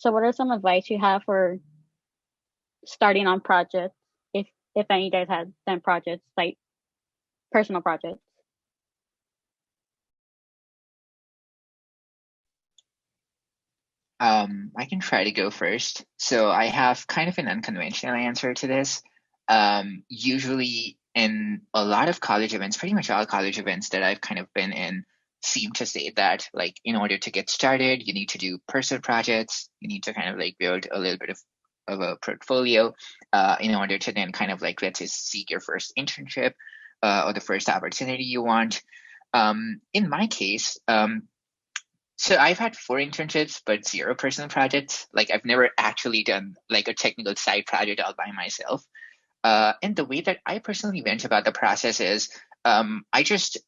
So what are some advice you have for starting on projects, if any of you guys had done projects, like personal projects? I can try to go first. So I have kind of an unconventional answer to this. Usually in a lot of college events, pretty much all college events that I've kind of been in seem to say that like in order to get started, you need to do personal projects. You need to kind of like build a little bit of a portfolio in order to then kind of like let's say seek your first internship or the first opportunity you want. In my case, so I've had four internships, but zero personal projects. Like I've never actually done like a technical side project all by myself. And the way that I personally went about the process is I just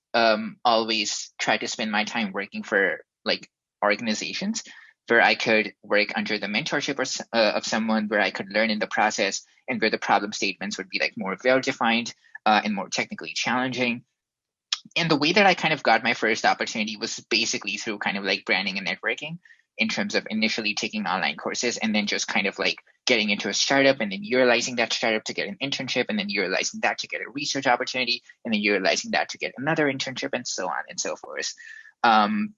always try to spend my time working for like organizations where I could work under the mentorship of someone, where I could learn in the process, and where the problem statements would be like more well defined and more technically challenging. And the way that I kind of got my first opportunity was basically through kind of like branding and networking in terms of initially taking online courses and then just kind of like getting into a startup and then utilizing that startup to get an internship and then utilizing that to get a research opportunity and then utilizing that to get another internship and so on and so forth. Um,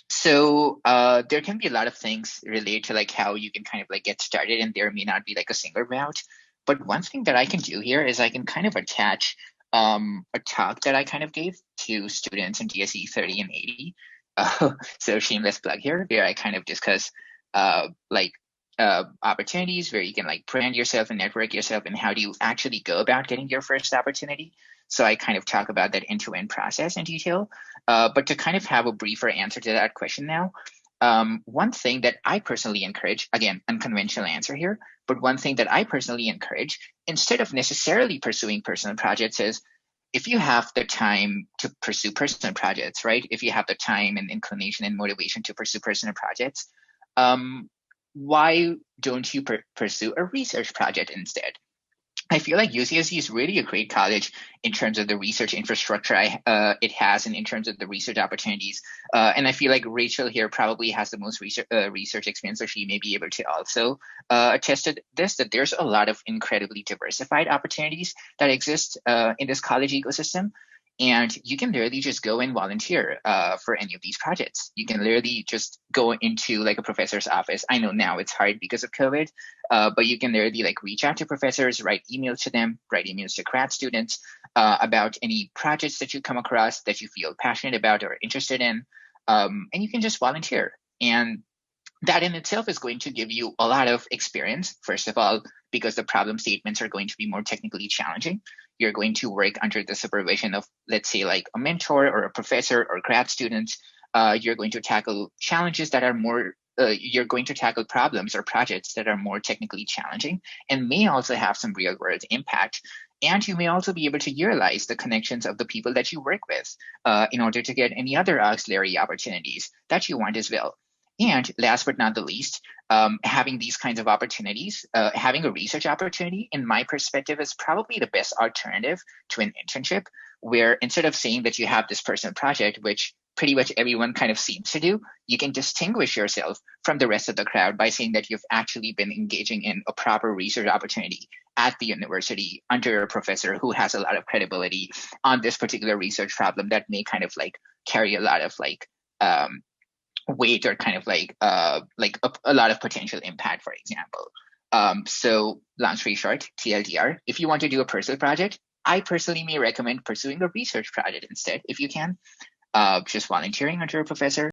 so there can be a lot of things related to like how you can kind of like get started, and there may not be like a single route. But one thing that I can do here is I can kind of attach a talk that I kind of gave to students in DSE 30 and 80. So shameless plug here, where I kind of discuss like opportunities where you can like brand yourself and network yourself, and how do you actually go about getting your first opportunity. So I kind of talk about that end-to-end process in detail. But to kind of have a briefer answer to that question now, one thing that I personally encourage, again, unconventional answer here, but one thing that I personally encourage, instead of necessarily pursuing personal projects, is if you have the time to pursue personal projects, right? If you have the time and inclination and motivation to pursue personal projects, um, why don't you pursue a research project instead? I feel like UCSC is really a great college in terms of the research infrastructure it has, and in terms of the research opportunities. And I feel like Rachel here probably has the most research experience, so she may be able to also attest to this, that there's a lot of incredibly diversified opportunities that exist in this college ecosystem. And you can literally just go and volunteer for any of these projects. You can literally just go into like a professor's office. I know now it's hard because of COVID, but you can literally like reach out to professors, write emails to them, write emails to grad students about any projects that you come across that you feel passionate about or interested in, and you can just volunteer. And that in itself is going to give you a lot of experience. First of all, because the problem statements are going to be more technically challenging. You're going to work under the supervision of, let's say, like a mentor or a professor or grad students. You're going to tackle challenges that are more you're going to tackle problems or projects that are more technically challenging and may also have some real world impact. And you may also be able to utilize the connections of the people that you work with in order to get any other auxiliary opportunities that you want as well. And last but not the least, having these kinds of opportunities, having a research opportunity, in my perspective, is probably the best alternative to an internship, where instead of saying that you have this personal project, which pretty much everyone kind of seems to do, you can distinguish yourself from the rest of the crowd by saying that you've actually been engaging in a proper research opportunity at the university under a professor who has a lot of credibility on this particular research problem that may kind of like carry a lot of like weight, or kind of like a lot of potential impact, for example. So long story short, TLDR, if you want to do a personal project, I personally may recommend pursuing a research project instead if you can. Just volunteering under a professor